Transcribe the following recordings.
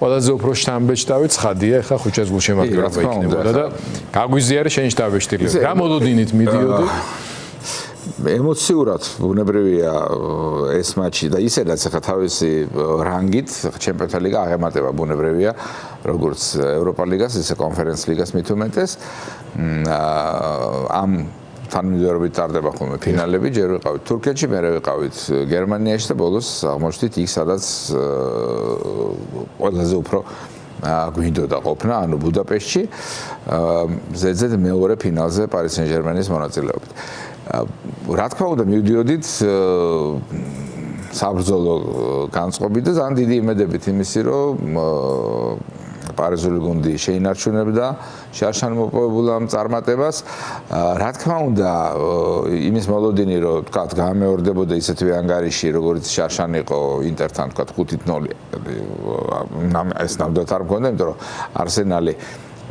ყველაზე უფრო შთამბეჭდავი ცხადია, ეხლა ხუჩას გულშემატკივრობა იქნებოდა და გაგვიზიარე შენი შთამბეჭდილება. რა მოლოდინით მიდიოდი? ემოციურად ბუნებრივია ეს მატჩი და ისედაც ახლა თავისი რანგით ჩემპიონთა ლიგა აღემატება ბუნებრივია როგორც ევროპა ლიგას, ისე კონფერენც ლიგას მით უმეტეს. ამ თანმიმდევრობით ტარდება ხოლმე ფინალები, ჯერ ვიყავით თურქეთში, მერე ვიყავით გერმანიაში და ბოლოს აღმოჩნდით იქ, სადაც ყველაზე უფრო გვინდოდა ყოფნა, ანუ ბუდაპეშტში, ზედზედ მეორე ფინალზე პარი სენ-ჟერმენის მონაწილეობით. რა თქმა უნდა, მივდიოდით საბრძოლო განწყობით და ძალიან დიდი იმედებით იმისი, რომ პარიზული გუნდი შეინარჩუნებდა შარშანმოპოვებულ ამ წარმატებას. რა თქმა უნდა, იმის მოლოდინი, რომ თქვა, გამეორდებოდა ისეთივე ანგარიში, როგორც შარშანი იყო ინტერთან, თქვა 5-0. ეს ნამდვილად არ მქონდა, იმიტომ რომ არსენალი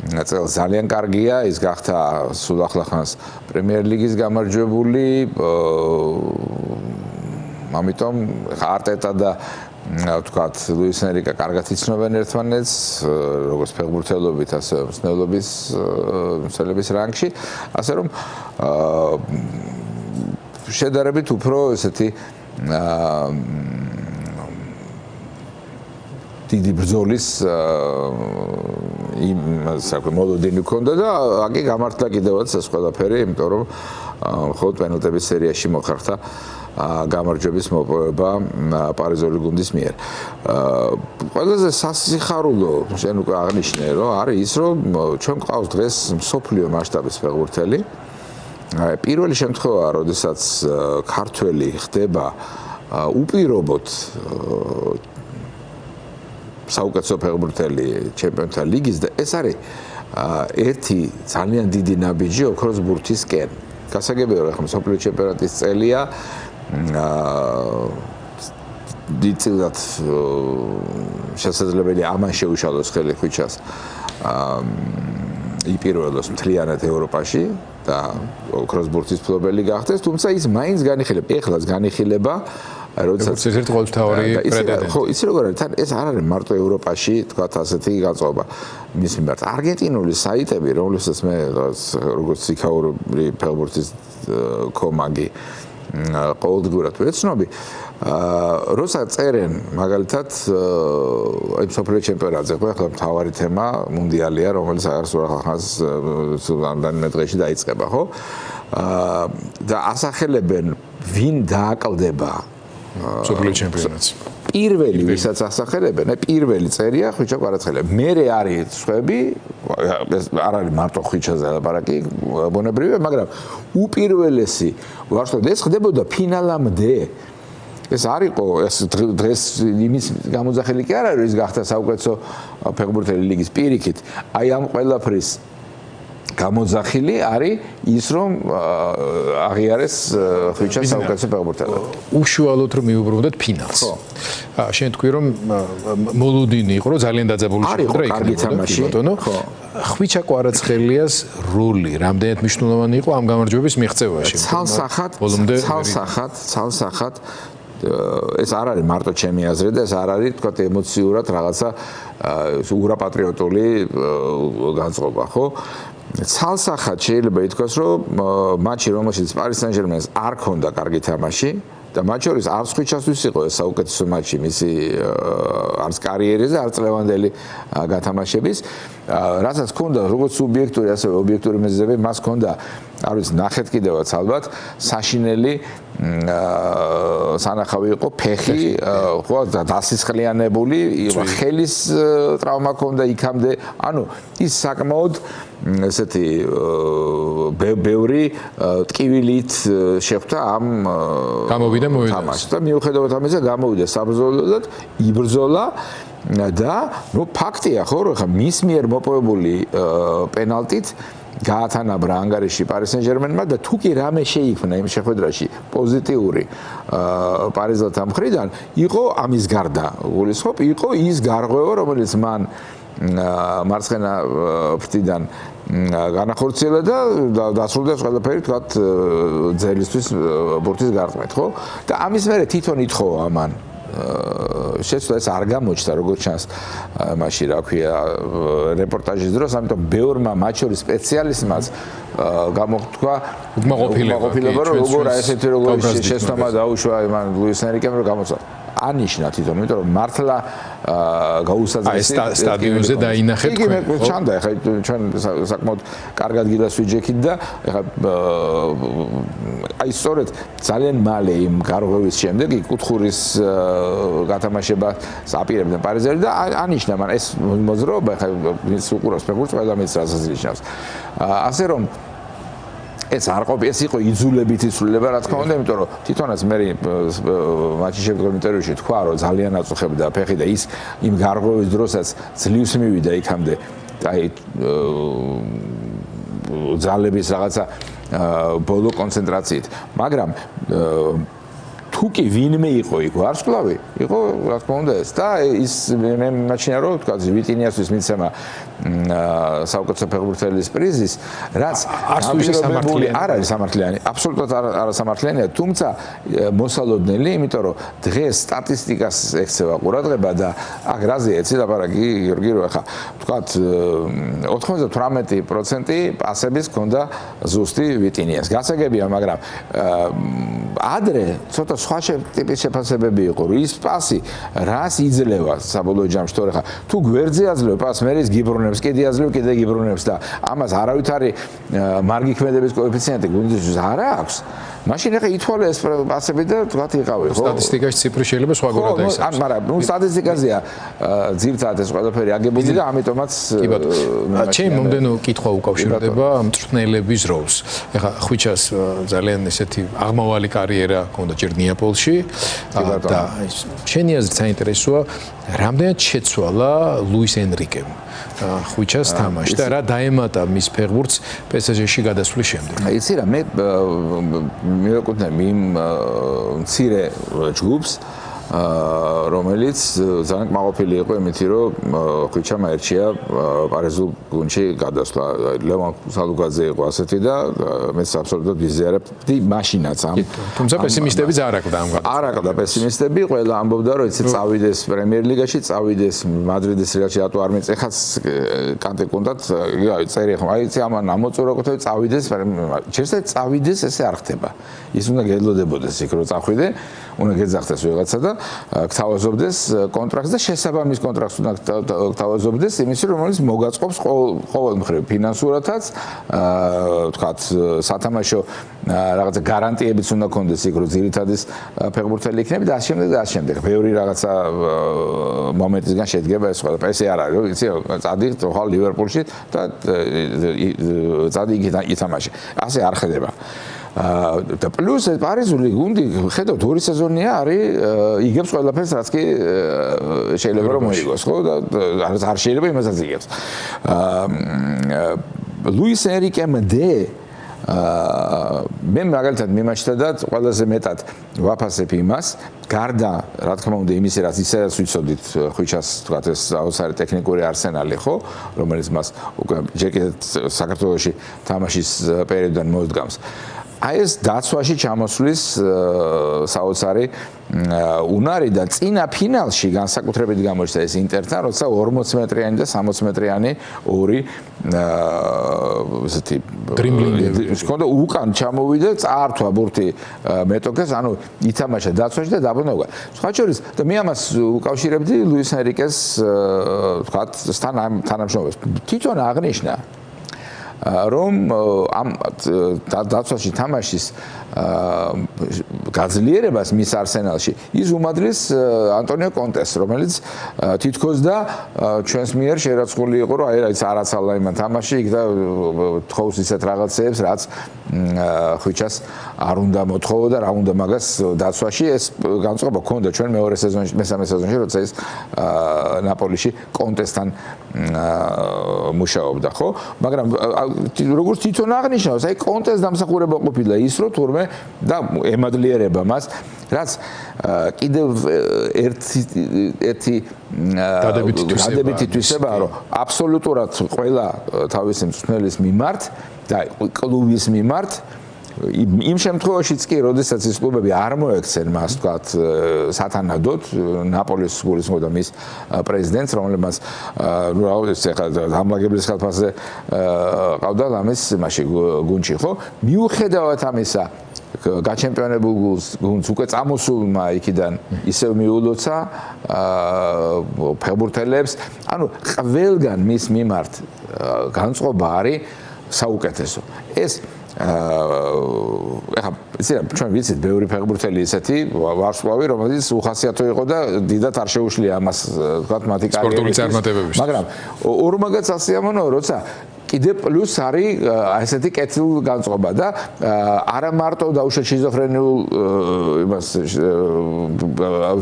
წელს ძალიან კარგია, ის გახდა სულ ახლახანს პრემიერ ლიგის გამარჯვებული. ამიტომ არტეტა და ვთქვათ, ლუის ენრიკე კარგად იცნობენ ერთმანეთს, როგორც ფეხბურთელობით, ასე მსვლელობის რანგში, ასე რომ შედარებით უფრო ესეთი დიდი ბრძოლის იმ მოლოდინი ჰქონდა და აქ გამართლა კიდევაც ეს ყველაფერი, იმიტომ რომ მხოლოდ პენალტების სერიაში მოხერხდა გამარჯვების მოპოვება პარიზული გუნდის მიერ. ყველაზე სასიხარულო შენ უკვე აღნიშნე, რომ არის ის, რომ ჩვენ გვყავს დღეს მსოფლიო მასშტაბის ფეხბურთელი. პირველი შემთხვევაა, როდესაც ქართველი ხდება უპირობოდ საუკეთესო ფეხბურთელი ჩემპიონთა ლიგის და ეს არის ერთი ძალიან დიდი ნაბიჯი ოქროს ბურთისკენ. გასაგებია, რომ ახლა მსოფლიო ჩემპიონატის წელია დიდწილად შესაძლებელია ამან შეუშალოს ხელი ხვიჩას იპირველოს მთლიანად ევროპაში და ოქროს ბურთის მფლობელი გახდეს, თუმცა ის მაინც განიხილება, ეხლაც განიხილება როდესაც ერთ-ერთი ყოველდღიური პრეტენდენტი. ხო, იცი როგორ არის, თან ეს არ არის მარტო ევროპაში, თქვა ასეთი განწყობა. მის მიმართ არგენტინული საიტები, რომლებსაც მე როგორც იქაური ფეხბურთის კომაგი ყოველდღურად ვეცნობი, როცა წერენ მაგალითად აი მსოფლიო ჩემპიონატზე, ხო, ახლა მთავარი თემა მუნდიალია, რომელიც აღარ სულ ახალხანს რამდენიმე დღეში დაიწყება, ხო? და ასახელებენ ვინ დააკლდება მსოფლიო ჩემპიონატს. პირველი, ვისაც ასახელებენ, პირველი წერია ხვიჩა კვარაცხელია. მერე არის სხვები, არ არის მარტო ხვიჩაზე ლაპარაკი, ბუნებრივია, მაგრამ უპირველესი ვარსკვლავი ეს ხდებოდა ფინალამდე. ეს არ იყო ეს დღეს იმის გამოძახილი კი არ არის, ის გახდა საუკეთესო ფეხბურთელი ლიგის პირიქით. აი ამ ყველაფრის გამოძახილი არის ის, რომ აღიარეს ხვიჩას საუკეთესო ფეხბურთელად. უშუალოდ რომ მიუბრუნდეთ ფინალს. ხო. შენ თქვი რომ მოლოდინი იყო, რომ ძალიან დაძაბული შეხვედრა იქნებოდა. ხო. ხვიჩა კვარაცხელიას როლი რამდენად მნიშვნელოვანი იყო ამ გამარჯვების მიღწევაში? ცალსახად ეს არ არის მარტო ჩემი აზრი და ეს არ არის, თქვა, ემოციურად რაღაცა ურაპატრიოტული განწყობა, ხო? ცალსახად შეიძლება ითქვას, რომ მატჩი, რომელშიც პარი სენ-ჟერმენს არ ქონდა კარგი თამაში და მათ შორის არც ხვიჩასთვის იყო ეს საუკეთესო მატჩი მისი არც კარიერის, არც ლევანდელი გათამაშების, რასაც ქონდა როგორც სუბიექტური, ასევე ობიექტური მიზეზები, მას ქონდა, არ ვიცი, ნახეთ კიდევაც ალბათ, საშინელი სანახავი იყო ფეხი, ხო, დასისხლიანებული, ხელის ტრავმა ქონდა იქამდე, ანუ ის საკმაოდ ესეთი ბევრი ტკივილით შეხვდა ამ გამოვიდა თამაშს და მიუხედავად ამისა გამოვიდა საბრძოლოდ, იბრძოლა და ნუ ფაქტია, ხო, რომ ხა მის მიერ მოპოვებული პენალტით გაათანაბრა ანგარიში პარი სენ-ჟერმენმა და თუ კი რამე შეიქმნა იმ შეხვედრაში პოზიტიური პარიზელთა მხრიდან, იყო ამის გარდა გულისხმობ, იყო ის გარღვევა, რომელიც მან მარცხენა ფრთიდან განახორციელა და დასრულდა ყველაფერი, თქვათ, ძელისთვის ბურთის გარტყმით, ხო? და ამის მერე თვითონ ითხოვა ამან შეცვლა ეს არ გამოჩნდა როგორც ჩანს მაშინ რა ქვია რეპორტაჟის დროს, ამიტომ ბევრმა მათ შორის სპეციალისტმაც გამოთქვა უკმაყოფილება რომ როგორ ესეთი როგორი შეცდომა დაუშვა მან ლუის ენრიკემ რომ გამოცა ანიშნა თვითონ, იმიტომ რომ მართლა გაუსაძლისი სტადიონზე დაინახეთ თქვენ. იგი მე ჩანდა, ხა ჩვენ საკმაოდ კარგად გილას ვიჯექით და ხა აი სწორედ ძალიან მალე იმ გარღვევის შემდეგ კუთხურის გათამაშებას აპირებდნენ პარიზელი და ანიშნა, მაგრამ ეს მოძრაობა ხა ის უყურებს ფეხბურთს ყველა მეც რასაც ნიშნავს. ასე რომ ეს არ ყოფილი, ეს იყო იძულებითი ცვლილება, რა თქმა უნდა, იმიტომ რომ თვითონაც მე მატჩის შემდგომ ინტერვიუში თქვა, რომ ძალიან აწუხებდა ფეხი და ის იმ გარღვევის დროსაც ძლივს მივიდა იქამდე, აი ძალების რაღაცა ბოლო კონცენტრაციით, მაგრამ თუ კი ვინმე იყო იქ ვარსკვლავი, იყო რა თქმა უნდა ეს და ის მე მაჩვენა რომ თქვა ვიტინიასთვის მიცემა საუკეთესო ფეხბურთელის პრიზის, რაც არ არის სამართლიანი, აბსოლუტურად არ სამართლიანია, თუმცა მოსალოდნელი, იმიტომ რომ დღეს სტატისტიკას ექცევა ყურადღება და აქ რაზეა ეცი ლაპარაკი გიორგი რო ახლა თქვა 98% პასების ჰქონდა ზუსტი ვიტინიას. გასაგებია, მაგრამ ადრე ცოტა სხვა ტიპის შეფასებები იყო, რომ ის პასი რას იძლევა საბოლოო ჯამში, თორე ხა თუ გვერდზე აძლევ პასს, მე ის გიბრუნებს, კიდე აძლევ, კიდე გიბრუნებს და ამას არავითარი მარგი ქმედების კოეფიციენტი გუნდისთვის არ აქვს. მაშინ ახლა ითვალე ეს პასები და თქვათ იყავი, ხო? სტატისტიკაში ციფრი შეიძლება სხვაგორად აისახოს. მაგრამ სტატისტიკაზეა ძირთადად ეს ყველაფერი აგებული და ამიტომაც ჩემი მომდენო კითხვა უკავშირდება მწვრთნელების როლს. ახლა ხვიჩას ძალიან ესეთი აღმავალი კარიერა ჰქონდა ჯერ ნეაპოლში და შენი აზრით საინტერესოა, რამდენად შეცვალა ლუის ენრიკემ ხვიჩას თამაში და რა დაემატა მის ფეხბურთს PSG-ში გადასვლის შემდეგ. იცი რა, მე მივეკუთვნებ იმ მცირე ჯგუფს, რომელიც ძალიან კმაყოფილი იყო იმითი, რომ ხვიჩამ აერჩია პარიზულ გუნდში გადასვლა. ლევან სალუგაძე იყო ასეთი და მეც აბსოლუტურად ვიზიარებდი მაშინაც ამ. თუმცა პესიმისტებიც არ აკვდა ამ გადასვლას. არ აკვდა პესიმისტები, ყველა ამბობდა, რომ იცი წავიდეს პრემიერ ლიგაში, წავიდეს მადრიდის რიალში, რატო არ მეც ეხაც კანტე კონდათ, წერი ხო, აი იცი ამან ამოწურებდა, წავიდეს, შეიძლება წავიდეს, ესე არ ხდება. ის უნდა გელოდებოდეს იქ რომ წახვიდე, უნდა გეძახდეს ვიღაცა და გთავაზობდეს კონტრაქტს და შესაბამის კონტრაქტს უნდა გთავაზობდეს იმის რომელიც მოგაწყობს ყოველ მხრივ ფინანსურათაც, ვთქვათ, სათამაშო რაღაცა გარანტიებიც უნდა გქონდეს იქ რომ ძირითადის ფეხბურთელი იქნები და ასე შემდეგ. ბევრი რაღაცა მომენტისგან შედგება ეს ყველა. ესე არ არის, იცი, წადი ხვალ ლივერპულში და წადი იქ ითამაშე. ასე არ ხდება. და პლუს პარიზული გუნდი ხედავთ ორი სეზონია არის იგებს ყველაფერს რაც კი შეიძლება რომ მოიგოს ხო და არ შეიძლება იმასაც იგებს ლუის ენრიკემდე მე მაგალითად მიმაჩნდა და ყველაზე მეტად ვაფასებ იმას გარდა რა თქმა უნდა იმისა რაც ისაც ვიცოდით ხვიჩას თქვათ ეს აუცარი ტექნიკური არსენალი ხო რომელიც მას უკვე ჯერ კიდევ საქართველოში თამაშის პერიოდიდან მოდგამს აი ეს დაცვაში ჩამოსვლის საოცარი უნარი და წინა ფინალში განსაკუთრებით გამოჩნდა ეს ინტერთან, როცა 40 მეტრიანი და 60 მეტრიანი ორი ესეთი დრიბლინგი ჰქონდა უკან ჩამოვიდა, წაართვა ბურთი მეტოქეს, ანუ ითამაშა დაცვაში და დაბრუნდა. სხვა შორის და მე ამას უკავშირებდი ლუის ენრიკეს ვთქვათ თანამშრომლობას. თვითონ აღნიშნა რომ ამ დაცვაში თამაშის გაძლიერებას მის არსენალში ის უმადრის ანტონიო კონტეს რომელიც თითქოს და ჩვენს მიერ შერაცხული იყო რომ აი რა ის არაცალა იმან თამაში იქ და თხოვს ისეთ რაღაცეებს რაც ხვიჩას არ უნდა მოთხოვო და რა უნდა მაგას დაცვაში ეს განწყობა ქონდა ჩვენ მეორე სეზონში მესამე სეზონში როცა ის ნაპოლიში კონტესთან მუშაობდა ხო მაგრამ როგორც თვითონ აღნიშნავს აი კონტეს დამსახურება ყოფილა ის რომ თურმე და ემადლიერება მას რაც კიდევ ერთი დადებითი თვისებაა რომ აბსოლუტურად ყველა თავისი მწვრთნელის მიმართ და კლუბის მიმართ იმ შემთხვევაშიც კი, როდესაც ის კლუბები არ მოექცენ მას, თქვათ, სათანადოდ ნაპოლის გულისხმობდა მის პრეზიდენტს, რომლებმაც ნუ რაოდენს ახლა ამლაგებლის ხელფასზე ყავდა ამის იმაში გუნდში, ხო? მიუხედავად ამისა, გაჩემპიონებულ გუნდს უკვე წამოსულმა იქიდან ისევ მიულოცა ფეხბურთელებს, ანუ ყველგან მის მიმართ განწყობა არის საუკეთესო. ეს ახლა ჩვენ ვიცით ბევრი ფეხბურთელი ისეთი ვარსკვლავი, რომელიც უხასიათო იყო და დიდად არ შეუშლია ამას, თქვათ, მათი კარიერა. სპორტული წარმატებების. მაგრამ ორმაგაც ასიამოვნოა, როცა კიდე პლუს არის ესეთი კეთილგანწყობა და არა მარტო დაუშვათ შიზოფრენიულ იმას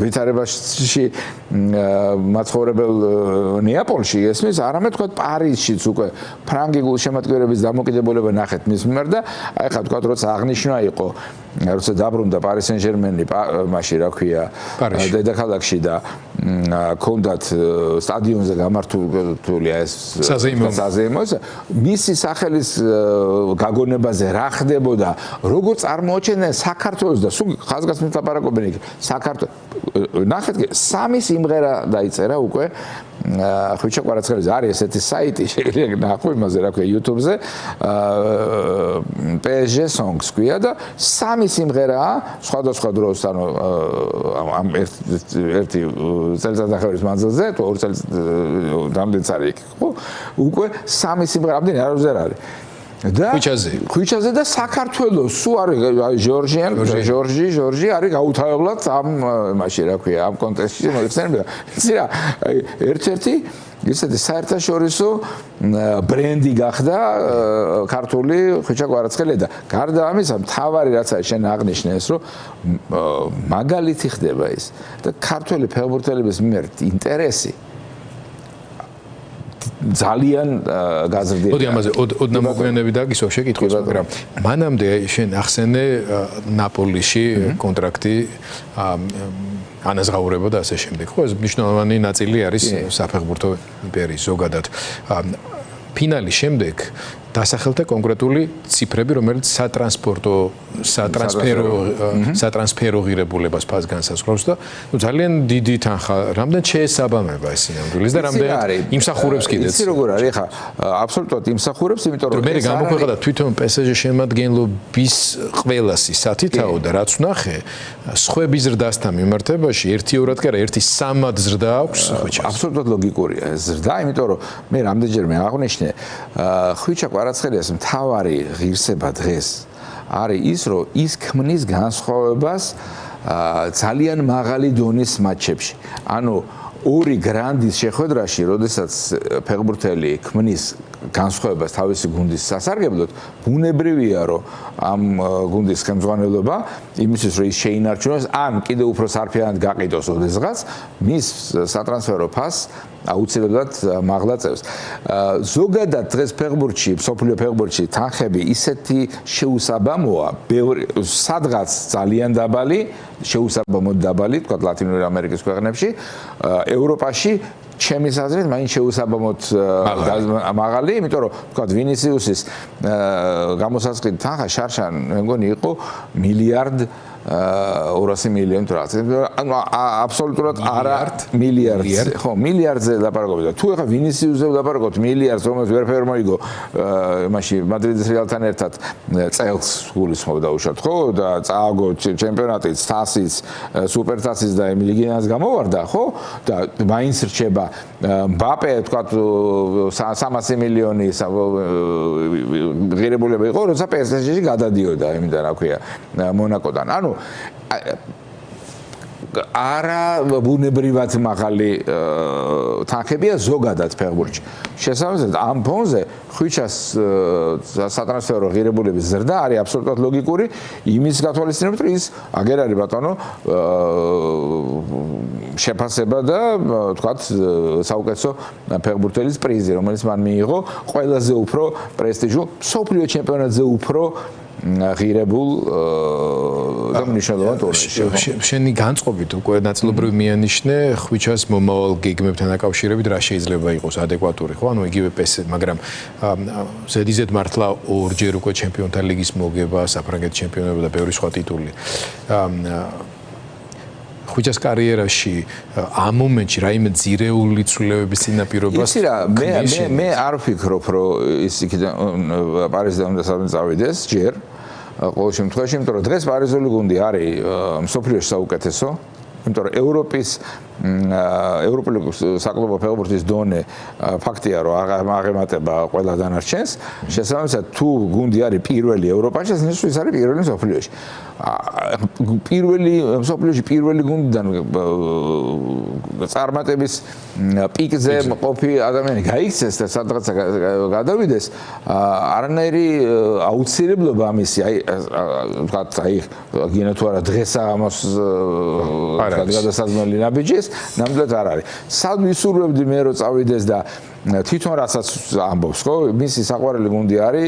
ვითარებაში მაცხოვრებელ ნეაპოლში ესმის, არამედ თქვათ პარიზშიც უკვე ფრანგი გულშემატკივრების დამოკიდებულება ნახეთ მის მიმართ და აი ხა თქვათ როცა აღნიშნა იყო როცა დაბრუნდა პარი სენ-ჟერმენი მაშინ რა ქვია დედაქალაქში და კონდათ სტადიონზე გამართულია ეს საზეიმო მისი სახელის გაგონებაზე რა ხდებოდა როგორ წარმოუჩენენ საქართველოს და სულ ხაზგასმით ლაპარაკობენ იქ საქართველოს ნახეთ სამი სიმღერა დაიწერა უკვე ხვიჩა კვარაცხელიძე არის ესეთი საიტი შეიძლება ნახო იმაზე რა ქვია YouTube-ზე PSG songs ქვია და სამი სიმღერაა სხვადასხვა დროს ანუ ამ ერთი წელიწადახევრის მანძილზე თუ ორ წელს რამდენიც არის იქ ხო უკვე სამი სიმღერა ამდენი არ არის და ხვიჩაზე და საქართველოს სულ არის ჟორჟი არის გაუთავებლად ამ მაშინ რა ქვია ამ კონტექსტში მოიხსენებოდა იცი რა ერთ-ერთი ისეთი საერთაშორისო ბრენდი გახდა ქართული ხვიჩა კვარაცხელია და გარდა ამისა მთავარი რაც არის შენ აღნიშნე ეს რომ მაგალითი ხდება ის და ქართული ფეხბურთელების მიერ ინტერესი ძალიან გაზრდილია. მოდი ამაზე ოდნა მოგვიანები დაგისვა შეკითხვის, მაგრამ მანამდე შენ ახსენე ნაპოლიში კონტრაქტი ანაზღაურება და ასე შემდეგ. ხო, ეს მნიშვნელოვანი ნაწილი არის საფეხბურთო იმპერიის ზოგადად. ფინალის შემდეგ დასახელდა კონკრეტული ციფრები, რომელიც სატრანსფერო ღირებულებას ფას განსაზღვრავს და ნუ ძალიან დიდი თანხა, რამდენ შეესაბამება ეს სინამდვილეს და რამდენ იმსახურებს კიდეც. იცი როგორ არის ხა, აბსოლუტურად იმსახურებს, იმიტომ რომ მე გამოყვება თვითონ PSG შემადგენლობის ყველასი სათითაო და რაც ვნახე, სხვების ზრდასთან მიმართებაში 1-2-რად კი არა, 1-3-ად ზრდა აქვს ხვიჩას. აბსოლუტურად ლოგიკურია ეს ზრდა, იმიტომ რომ მე რამდენჯერმე აღვნიშნე, ხვიჩა კვარაცხელიას მთავარი ღირსება დღეს არის ის, რომ ის ქმნის განსხვავებას ძალიან მაღალი დონის მატჩებში. ანუ ორი გრანდის შეხვედრაში, როდესაც ფეხბურთელი ქმნის განსხვავებას თავისი გუნდის სასარგებლოდ, ბუნებრივია, რომ ამ გუნდის ხელმძღვანელობა იმისთვის, რომ ის შეინარჩუნოს, ან კიდევ უფრო სარფიანად გაყიდოს ოდესღაც, მის სატრანსფერო ფასს აუცილებლად მაღლა წევს. ზოგადად დღეს ფეხბურთში, მსოფლიო ფეხბურთში თანხები ისეთი შეუსაბამოა, სადღაც ძალიან დაბალი, შეუსაბამოდ დაბალი, თქვა ლათინური ამერიკის ქვეყნებში, ევროპაში ჩემის აზრით მაინც შეუსაბამოდ მაღალი, იმიტომ რომ თქვა ვინისიუსის გამოსასყიდი თანხა შარშან მე მგონი იყო მილიარდ 200 მილიონი თუ რაღაც. ანუ აბსოლუტურად არა მილიარდი. ხო, მილიარდზე ლაპარაკობთ. თუ ეხა ვინისიუსზე ლაპარაკობთ მილიარდს, რომელიც ვერაფერ მოიგო იმაში მადრიდის რეალთან ერთად წელს გულისხმობდა უშოთ, ხო? და წააგო ჩემპიონატიც, თასიც, სუპერთასიც და ლიგიანაც გამოვარდა, ხო? და მაინც რჩება მბაპე, თქვა 300 მილიონი ღირებულება იყო, როცა PSG-ში გადადიოდა, იმიდან რა ქვია, მონაკოდან. ანუ არა ბუნებრივად მაღალი თანხებია ზოგადად ფეხბურთში. შესაბამისად ამ ფონზე ხვიჩას სატრანსფერო ღირებულების ზრდა არის აბსოლუტურად ლოგიკური იმის გათვალისწინებით, რომ ის აგერ არის ბატონო შეფასება და თქვათ საუკეთესო ფეხბურთელის პრიზი, რომელიც მან მიიღო ყველაზე უფრო პრესტიჟულ მსოფლიო ჩემპიონატზე უფრო ღირებულ და მნიშვნელოვან ტურნირში. შენი განწყობით უკვე ნაწილობრივ მიანიშნე ხვიჩას მომავალ გეგმებთან დაკავშირებით რა შეიძლება იყოს ადეკვატური, ხო? ანუ იგივე პესე, მაგრამ ზედიზედ მართლა ორჯერ უკვე ჩემპიონთა ლიგის მოგება, საფრანგეთის ჩემპიონობა და ბევრი სხვა ტიტული. ხვიჩას კარიერაში ამ მომენტში რაიმე ძირეული ცვლილებების წინაპირობას იცი რა, მე არ ვფიქრობ, რომ ის იქიდან პარიზიდან უნდა წავიდეს ჯერ. ყოველ შემთხვევაში, იმიტომ რომ დღეს პარიზული გუნდი არის მსოფლიოში საუკეთესო, იმიტომ რომ ევროპული საკლუბო ფეხბურთის დონე ფაქტია, რომ აღემატება ყველა დანარჩენს. შესაბამისად, თუ გუნდი არის პირველი ევროპაში, ეს ის არის პირველი მსოფლიოში. მსოფლიოში პირველი გუნდიდან წარმატების პიკზე მყოფი ადამიანი გაიქცეს და სადღაცა გადავიდეს, არანაირი აუცილებლობა ამისი, ვთქვათ, გინდა თუ არა დღეს ამას გადასაზრდელი ნაბიჯის, ნამდვილად არ არის. სად ვისურვებდი მე რომ წავიდეს და თვითონ რასაც ამბობს, ხო? მისი საყვარელი გუნდი არის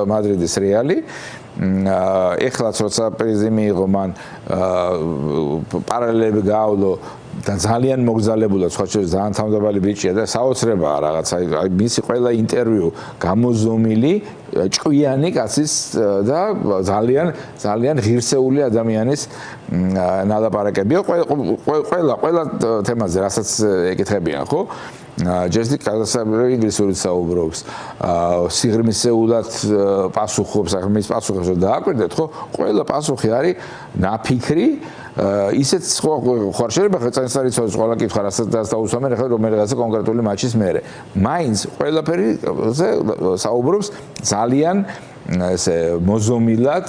მადრიდის რეალი. ეხლაც როცა პრიზი მიიღო, მან პარალელები გაავლო და ძალიან მოგზალებულად, სხვა შორის ძალიან თავდაბალი ბიჭია და საოცრებაა რაღაცა, აი მისი ყველა ინტერვიუ გამოზომილი, ჭკვიანი კაცის და ძალიან ღირსეული ადამიანის ნალაპარაკებია ყველა თემაზე, რასაც ეკითხებიან, ხო? ჯერჯერობით გადასაბამი ინგლისურით საუბრობს, სიღრმისეულად პასუხობს, მის პასუხებს რომ დააკვირდეთ, ხო? ყველა პასუხი არის ნაფიქრი, ისეთ ხوار შეიძლება ხელწანისწარი ცოდოს ყველა კითხვა, რასაც დაუსვამენ, ახლა რომელიღაცა კონკრეტული მატჩის მერე. მაინც ყველაფერი საუბრობს ძალიან ესე მოზომილად,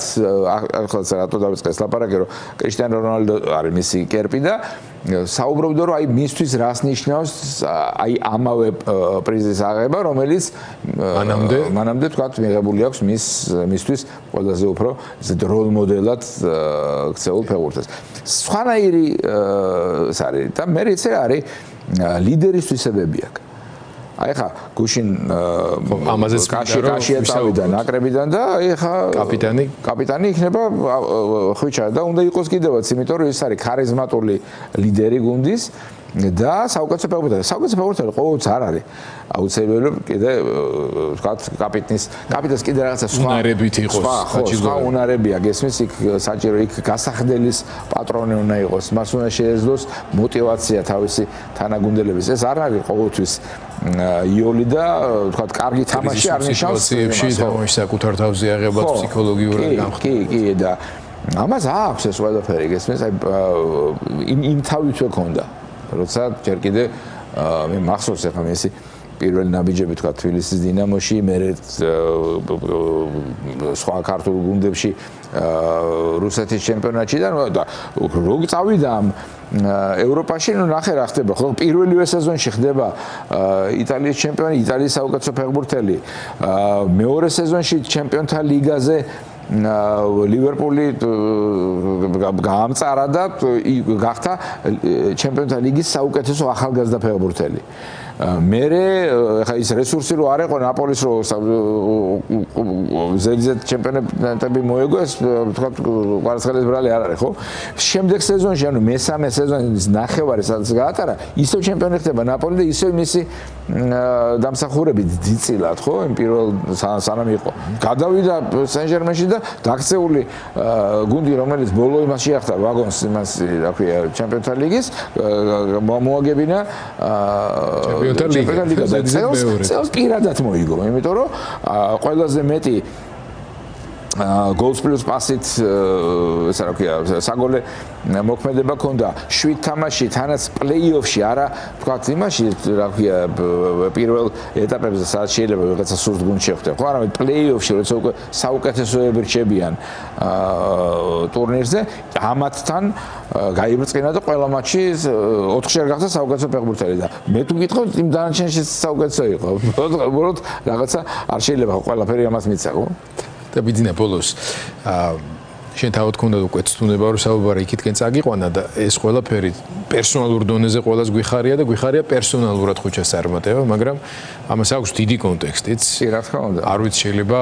ახლა რატო დავიწყეს ლაპარაკი, რომ კრისტიანო რონალდო არის მისი კერპი და საუბრობდა, რომ აი მისთვის რას ნიშნავს აი ამავე პრიზის აღება, რომელიც მანამდე თქვათ მიღებული აქვს მისთვის ყველაზე უფრო როლ მოდელად ქცეულ ფეხბურთელს. სხვანაირი ეს არის და მე რიცი არის ლიდერის თვისებები აქვს. აი ხა გუშინ ამაზეც კაში ეწავიდა ნაკრებიდან და აი ხა კაპიტანი იქნება ხვიჩა და უნდა იყოს კიდევაც, იმიტომ რომ ის არის ქარიზმატული ლიდერი გუნდის და საუკეთესო ფეხბურთელი. საუკეთესო ფეხბურთელი ყოველთვის არ არის აუცილებელი, კიდე ვთქვათ კაპიტანს კიდე რაღაცა სხვა უნარებია გესმის, იქ საჭირო იქ გასახდელის პატრონი უნდა იყოს, მას უნდა შეეძლოს მოტივაცია თავისი თანაგუნდელების. ეს არ არის ყოველთვის იოლი და ვთქვათ კარგი თამაში არ ნიშნავს თამაში საკუთარ თავზე აღება ფსიქოლოგიურად გამხდარა. კი და ამას აქვს ეს ყველაფერი გესმის, აი იმ თავითვე ქონდა. როცა ჯერ კიდე მე მახსოვს ახლა მისი პირველი ნაბიჯები თქვა თბილისის დინამოში, მერე სხვა ქართულ გუნდებში რუსეთის ჩემპიონატში და როგორ წავიდა ევროპაში, ნუ ნახე რა ხდება, ხო პირველივე სეზონში ხდება იტალიის ჩემპიონი, იტალიის საუკეთესო ფეხბურთელი, მეორე სეზონში ჩემპიონთა ლიგაზე ლივერპული გაამწარა და გახდა ჩემპიონთა ლიგის საუკეთესო ახალგაზრდა ფეხბურთელი. მერე ხა ის რესურსი რო არ იყო ნაპოლის რო ზედიზედ ჩემპიონატები მოეგო, ეს თქვა კვარცხელის ბრალი არ არის, ხო? შემდეგ სეზონში, ანუ მესამე სეზონის ნახევარი სადაც გაატარა, ისევ ჩემპიონი ხდება ნაპოლი და ისევ მისი დამსახურებით ძიწილად, ხო? იმ პირველ სანამ იყო. გადავიდა სენ-ჟერმენში და დაქცეული გუნდი, რომელიც ბოლო იმას შეახდა ვაგონს, იმას რა ქვია, ჩემპიონთა ლიგის მოაგებინა ჩემპიონთა ლიგა წელს პირადად მოიგო, იმიტომ რომ ყველაზე მეტი გოლს პლუს პასით ესა რა ქვია, საგოლე მოქმედება ქონდა 7 თამაში, თანაც პლეი-ოფში, არა თქვათ იმაში რა ქვია პირველ ეტაპებზე სადაც შეიძლება რაღაცა სურთ გუნდ შეხვდე, ხო, არამედ პლეი-ოფში, როცა უკვე საუკეთესოები რჩებიან ტურნირზე, ამათთან გაიბრწყინა და ყველა მატჩი 4-ჯერ გახდა საუკეთესო ფეხბურთელი და მე თუ გითხო იმ დანარჩენში საუკეთესო იყო. უბრალოდ რაღაცა არ შეიძლება ყველაფერი ამას მიცე, ხო? და ბიძინა ბოლოს შენ თავად ქონდა უკვე ცდუნება რომ საუბარი იქითკენ წაგიყვანა და ეს ყველაფერი პერსონალურ დონეზე ყველას გვიხარია და გვიხარია პერსონალურად ხუჩას წარმატება, მაგრამ ამას აქვს დიდი კონტექსტიც. რა თქმა უნდა. არ ვიცი შეიძლება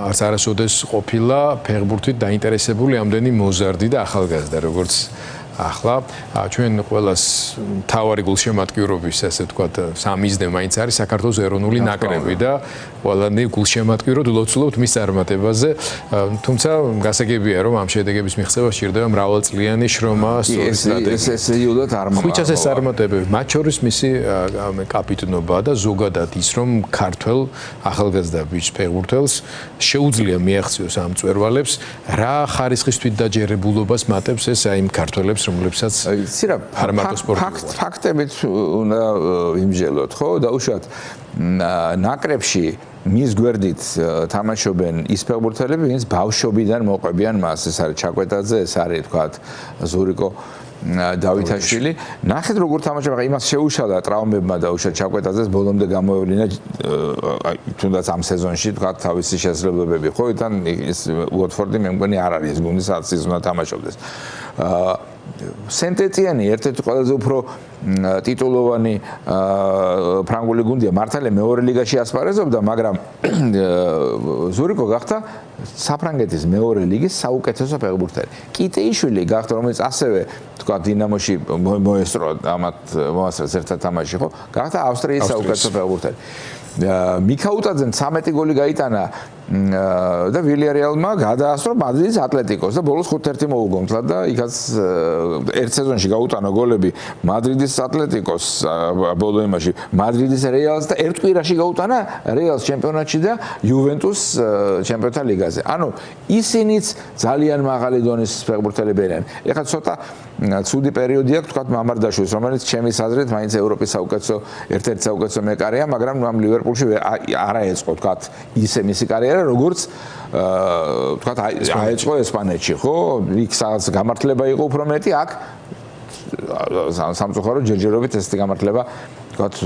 არც არასოდეს ყოფილა ფეხბურთით დაინტერესებული ამდენი მოზარდი და ახალგაზრდა როგორც ახლა ჩვენ ყველას თავარი გულშემატკივრობის ასე ვთქვათ სამიზნე მაინც არის საქართველოს ეროვნული ნაკრები და ყველანი გულშემატკივროდ ვლოცულობთ მის წარმატებაზე თუმცა გასაგებია რომ ამ შედეგების მიღწევა სჭირდება მრავალწლიანი შრომა ეს იუდათ არ მოხდა ხუჩას ეს წარმატებები მათ შორის მისი კაპიტნობა და ზოგადად ის რომ ქართველ ახალგაზრდა ბიჭ ფეხბურთელს შეუძლია მიაღწიოს ამ მწვერვალებს რა ხარისხისთვის დაჯერებულობას მატებს ეს აი იმ ქართველებს რომლებსაც არ მარტო სპორტი ფაქტებით უნდა იმჟელოთ ხო და უშუალოდ ნაკრებში მის გვერდით თამაშობენ ის ფეხბურთელები ვინც ბავშვობიდან მოყვებიან მას ეს არის ჩაკვეტაძე ეს არის თქვათ ზურიკო დავითაშვილი ნახეთ როგორ თამაშობენ იმას შეუშალა ტრაუმებმა და უშუალოდ ჩაკვეტაძეს ბოლომდე გამოევლინა თუნდაც ამ სეზონში თქვათ თავისი შესაძლებლობები ხო თან ის უოტფორდი მე მგონი არ არის ეს გუნდი სადაც ის უნდა თამაშობდეს სენტეტიანი ერთ-ერთი ყველაზე უფრო ტიტულოვანი ფრანგული გუნდია მართალია მეორე ლიგაში ასპარეზობდა მაგრამ ზურიკო გახდა საფრანგეთის მეორე ლიგის საუკეთესო ფეხბურთელი კიტეიშვილი გახდა რომელიც ასევე თქვა დინამოში მოესწრო ამათ მოასწრეს ერთად თამაში ხო გახდა ავსტრიის საუკეთესო ფეხბურთელი მიქაუტაძემ 13 გოლი გაიტანა და ვილიარეალმა გადაასწრო მადრიდის ატლეტიკოს და ბოლოს 5-1 მოუგონთლა და იქაც ერთ სეზონში გაუტანა გოლები მადრიდის ატლეტიკოს ბოლო იმაში მადრიდის რეალს და ერთ კვირაში გაუტანა რეალს ჩემპიონატში და იუვენტუს ჩემპიონთა ლიგაზე. ანუ ისინიც ძალიან მაღალი დონის ფეხბურთელები არიან. ეხლა ცოტა ცუდი პერიოდი აქვს თქვა მამარდაშვილს რომელიც ჩემის აზრით მაინც ევროპის საუკეთესო ერთ-ერთი საუკეთესო მეკარეა მაგრამ ამ ლივერპულში არ აეწყო თქვა ისე მისი კარიერა როგორც თქვა აეწყო ესპანეთში ხო იქ სადაც გამართლება იყო უფრო მეტი აქ სამწუხარო ჯერჯერობით ესეთი გამართლება თქვათ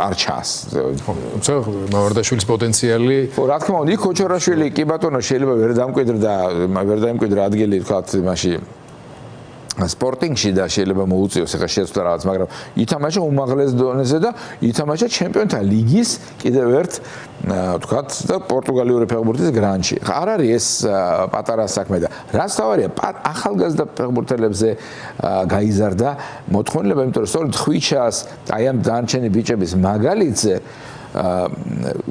არ ჩანს თუმცა მამარდაშვილის პოტენციალი ხო რა თქმა უნდა იქ ქოჩორაშვილი კი ბატონო შეიძლება ვერ დამკვიდრა ადგილი თქვათ იმაში სპორტინგში და შეიძლება მოუწიოს ახლა შეცვლა რაღაც მაგრამ ითამაშა უმაღლეს დონეზე და ითამაშა ჩემპიონთა ლიგის კიდევ ერთ თქვათ და პორტუგალიური ფეხბურთის გრანჩი არ არის ეს პატარა საქმე და რაც თავარია ახალგაზრდა ფეხბურთელებზე გაიზარდა მოთხოვნილება იმიტომ რომ სწორედ ხვიჩას აი ამ დანარჩენი ბიჭების მაგალითზე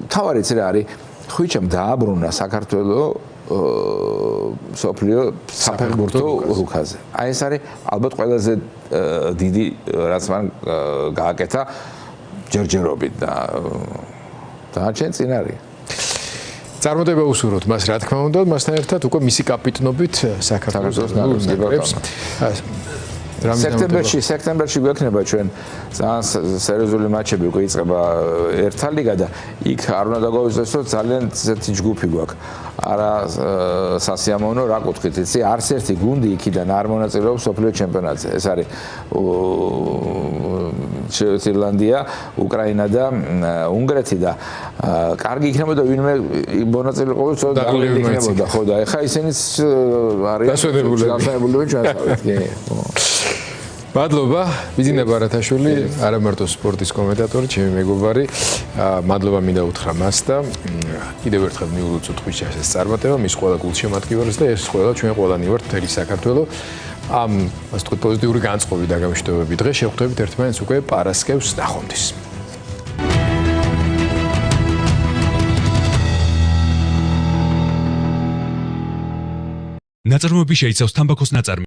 თავარიც რა არის ხვიჩამ დააბრუნა საქართველოს სოფლიო საფეხბურთო რუკაზე. აი ეს არის ალბათ ყველაზე დიდი რაც მან გააკეთა ჯერჯერობით და დანარჩენი წინ არის. წარმატება უსურვოთ მას რა თქმა უნდა, მასთან ერთად უკვე მისი კაპიტნობით საქართველოს ნაკრებს სექტემბერში გვექნება ჩვენ ძალიან სერიოზული მატჩები უკვე იწყება ერთა ლიგა და იქ არ უნდა დაგვაუწყდეს რომ ძალიან ცეთი ჯგუფი გვაქვს. არა სასიამოვნო რა კუთხით იცი არც ერთი გუნდი იქიდან არ მონაწილეობს სოფლიო ჩემპიონატზე. ეს არის ირლანდია, უკრაინა და უნგრეთი და კარგი იქნებოდა ვინმე მონაწილეობა ცოტა დაღლილი იქნებოდა ხო და ეხა ისინიც არიან დასვენებულები ჩვენსავით კი მადლობა ბიძინა ბარათაშვილი არა მარტო სპორტის კომენტატორი ჩემი მეგობარი მადლობა მინდა უთხრა მას და კიდევ ერთხელ მიულოცოთ ხვიჩას ეს წარმატება მის ყველა გულშემატკივარს და ეს ყველა ჩვენ ყველანი ვართ მთელი საქართველო ამ ასე ვთქვათ პოზიტიური განწყობი და გამშვიდობები დღეს შევხვდებით ერთმანეთს უკვე პარასკევს ნახვამდის ნაწარმოები შეიცავს თამბაქოს ნაწარმი